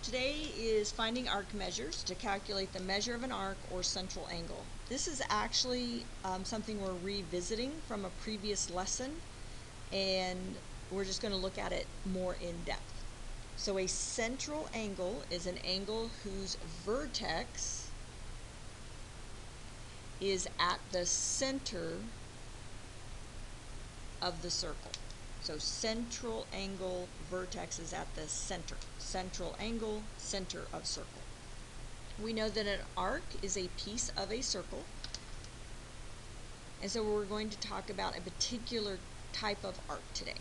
Today is finding arc measures to calculate the measure of an arc or central angle. This is actually something we're revisiting from a previous lesson, and we're just going to look at it more in depth. So a central angle is an angle whose vertex is at the center of the circle. So central angle vertex is at the center. Central angle, center of circle. We know that an arc is a piece of a circle. And so we're going to talk about a particular type of arc today.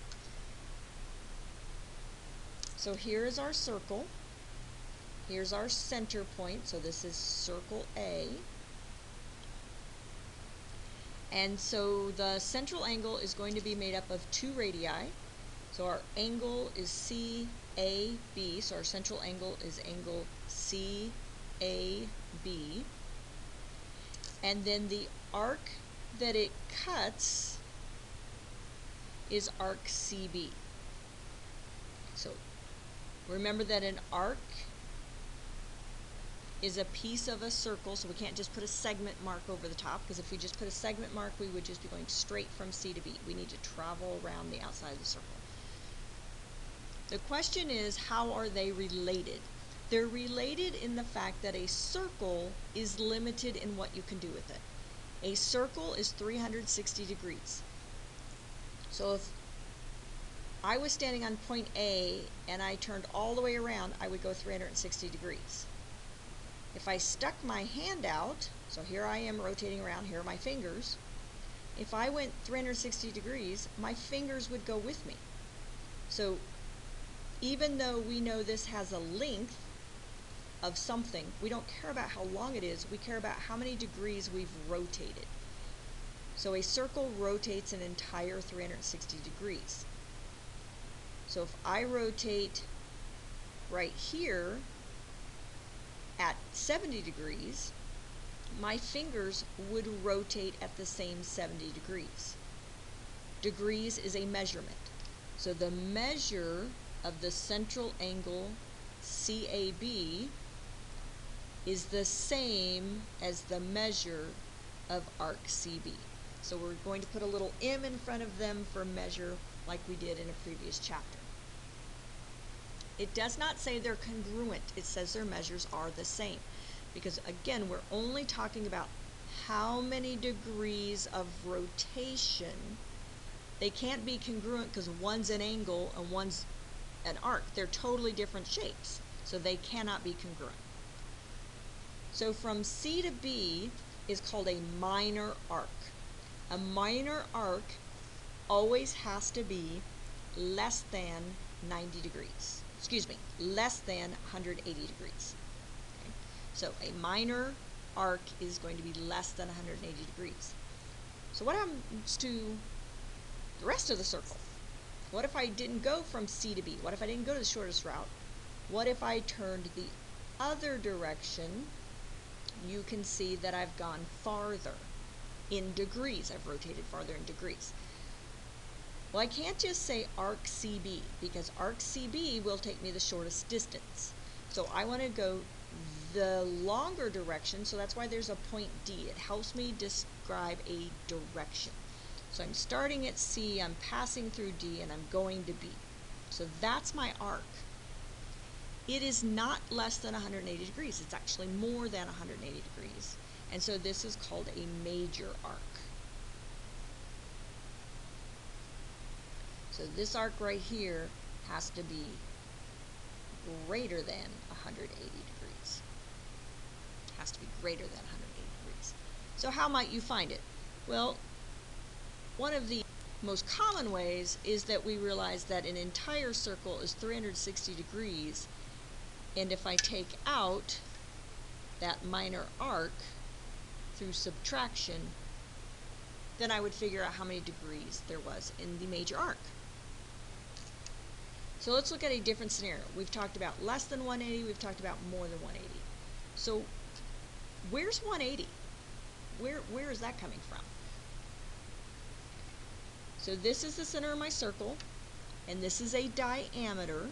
So here is our circle. Here's our center point. So this is circle A. And so the central angle is going to be made up of two radii. So our angle is CAB, so our central angle is angle CAB. And then the arc that it cuts is arc CB. So remember that an arc is a piece of a circle, so we can't just put a segment mark over the top, because if we just put a segment mark, we would just be going straight from C to B. We need to travel around the outside of the circle. The question is, how are they related? They're related in the fact that a circle is limited in what you can do with it. A circle is 360 degrees. So if I was standing on point A and I turned all the way around, I would go 360 degrees. If I stuck my hand out, so here I am rotating around, here are my fingers. If I went 360 degrees, my fingers would go with me. So even though we know this has a length of something, we don't care about how long it is, we care about how many degrees we've rotated. So a circle rotates an entire 360 degrees. So if I rotate right here at 70 degrees, my fingers would rotate at the same 70 degrees. Degrees is a measurement. So the measure of the central angle CAB is the same as the measure of arc CB. So we're going to put a little M in front of them for measure, like we did in a previous chapter. It does not say they're congruent. It says their measures are the same. Because again, we're only talking about how many degrees of rotation. They can't be congruent because one's an angle and one's an arc. They're totally different shapes. So they cannot be congruent. So from C to B is called a minor arc. A minor arc always has to be less than 90 degrees. Excuse me, less than 180 degrees. Okay? So a minor arc is going to be less than 180 degrees. So what happens to the rest of the circle? What if I didn't go from C to B? What if I didn't go to the shortest route? What if I turned the other direction? You can see that I've gone farther in degrees. I've rotated farther in degrees. Well, I can't just say arc CB, because arc CB will take me the shortest distance. So I want to go the longer direction, so that's why there's a point D. It helps me describe a direction. So I'm starting at C, I'm passing through D, and I'm going to B. So that's my arc. It is not less than 180 degrees. It's actually more than 180 degrees. And so this is called a major arc. So this arc right here has to be greater than 180 degrees. Has to be greater than 180 degrees. So how might you find it? Well, one of the most common ways is that we realize that an entire circle is 360 degrees, and if I take out that minor arc through subtraction, then I would figure out how many degrees there was in the major arc. So let's look at a different scenario. We've talked about less than 180, we've talked about more than 180. So where's 180? Where is that coming from? So this is the center of my circle, and this is a diameter.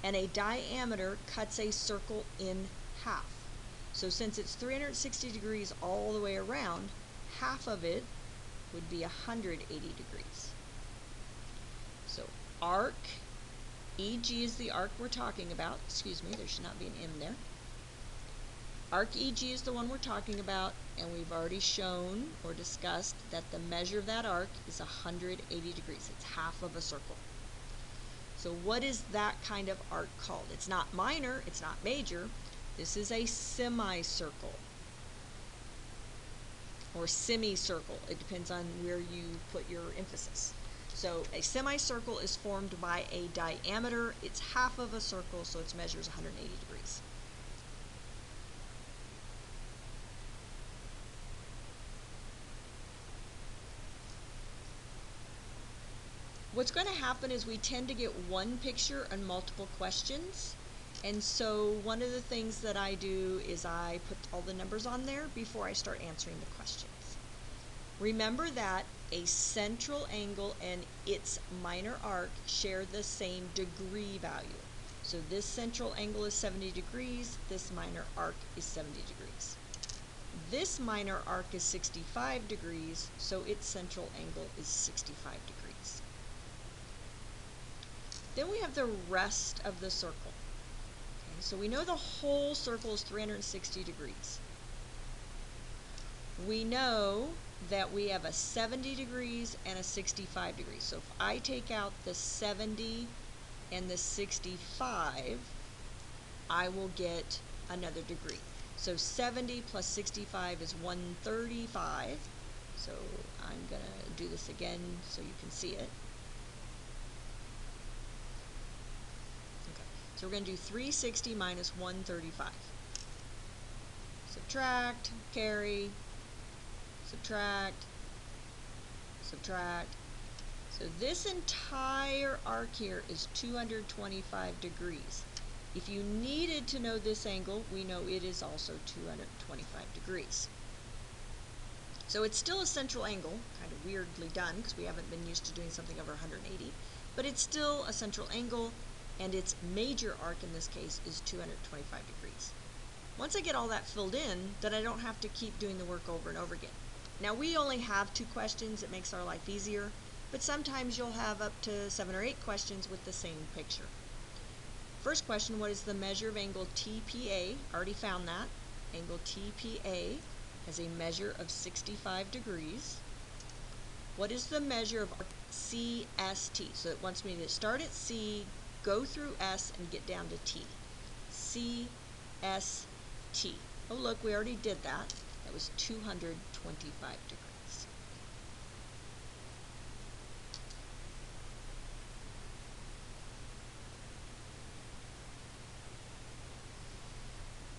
and a diameter cuts a circle in half. So since it's 360 degrees all the way around, half of it would be 180 degrees. So arc, EG is the arc we're talking about. Excuse me, there should not be an M there. Arc EG is the one we're talking about, and we've already shown or discussed that the measure of that arc is 180 degrees. It's half of a circle. So what is that kind of arc called? It's not minor, it's not major. This is a semicircle or semicircle. It depends on where you put your emphasis. So a semicircle is formed by a diameter. It's half of a circle, so its measure is 180 degrees. What's going to happen is we tend to get one picture and multiple questions. And so one of the things that I do is I put all the numbers on there before I start answering the questions. Remember that a central angle and its minor arc share the same degree value. So this central angle is 70 degrees, this minor arc is 70 degrees. This minor arc is 65 degrees, so its central angle is 65 degrees. Then we have the rest of the circle. Okay, so we know the whole circle is 360 degrees. We know that we have a 70 degrees and a 65 degrees. So if I take out the 70 and the 65, I will get another degree. So 70 plus 65 is 135. So I'm going to do this again so you can see it. So we're going to do 360 minus 135. Subtract, carry, subtract, subtract. So this entire arc here is 225 degrees. If you needed to know this angle, we know it is also 225 degrees. So it's still a central angle, kind of weirdly done because we haven't been used to doing something over 180, but it's still a central angle. And its major arc in this case is 225 degrees. Once I get all that filled in, then I don't have to keep doing the work over and over again. Now we only have 2 questions, it makes our life easier, but sometimes you'll have up to 7 or 8 questions with the same picture. First question, what is the measure of angle TPA? Already found that. Angle TPA has a measure of 65 degrees. What is the measure of CST? So it wants me to start at C, go through S, and get down to T. CST. Oh look, we already did that. That was 225 degrees.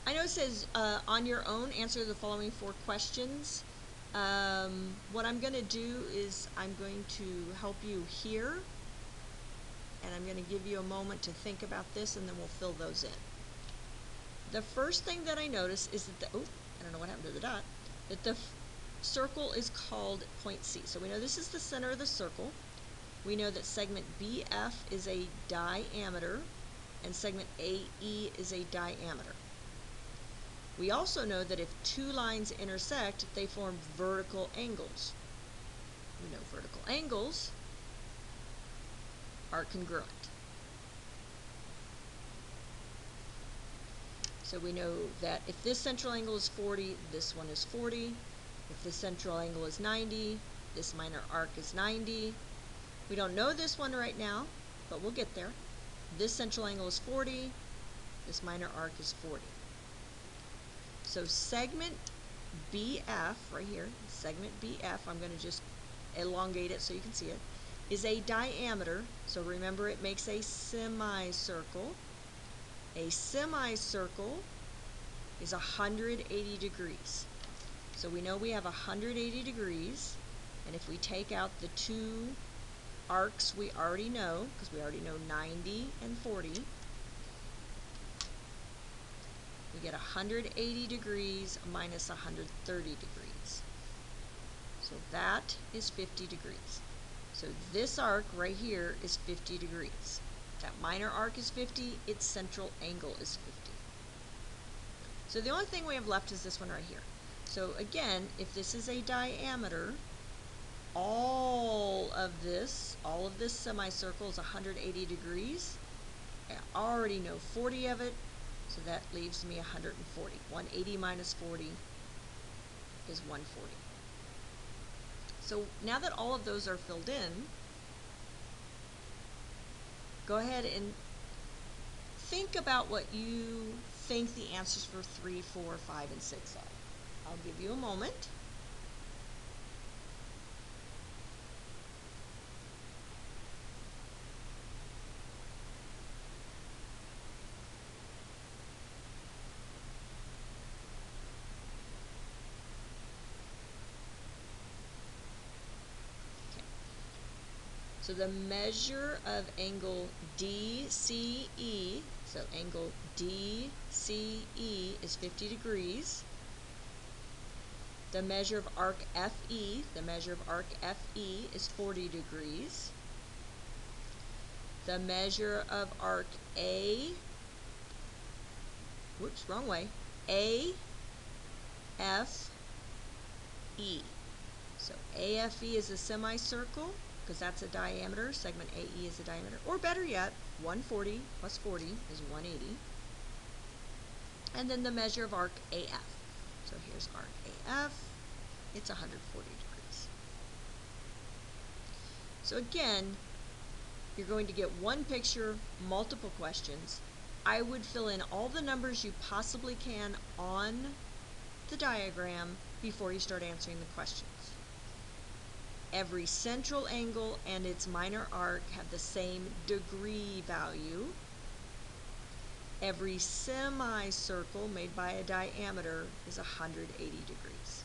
I know it says on your own answer the following 4 questions. What I'm going to do is I'm going to help you here, and I'm going to give you a moment to think about this, and then we'll fill those in. The first thing that I notice is that I don't know what happened to the dot, that the circle is called point C. So we know this is the center of the circle. We know that segment BF is a diameter, and segment AE is a diameter. We also know that if 2 lines intersect, they form vertical angles. We know vertical angles are congruent. So we know that if this central angle is 40, this one is 40. If this central angle is 90, this minor arc is 90. We don't know this one right now, but we'll get there. This central angle is 40. This minor arc is 40. So segment BF, right here, segment BF, I'm going to just elongate it so you can see it, is a diameter. So remember, it makes a semicircle. A semicircle is 180 degrees. So we know we have 180 degrees, and if we take out the 2 arcs we already know, because we already know 90 and 40, we get 180 degrees minus 130 degrees. So that is 50 degrees. So this arc right here is 50 degrees. That minor arc is 50, its central angle is 50. So the only thing we have left is this one right here. So again, if this is a diameter, all of this semicircle is 180 degrees. I already know 40 of it, so that leaves me 140. 180 minus 40 is 140. So now that all of those are filled in, go ahead and think about what you think the answers for 3, 4, 5, and 6 are. I'll give you a moment. So the measure of angle DCE, so angle DCE is 50 degrees. The measure of arc FE, is 40 degrees. The measure of arc AFE, so AFE is a semicircle, because that's a diameter, segment AE is a diameter, or better yet, 140 plus 40 is 180. And then the measure of arc AF. So here's arc AF, it's 140 degrees. So again, you're going to get one picture, multiple questions. I would fill in all the numbers you possibly can on the diagram before you start answering the questions. Every central angle and its minor arc have the same degree value. Every semicircle made by a diameter is 180 degrees.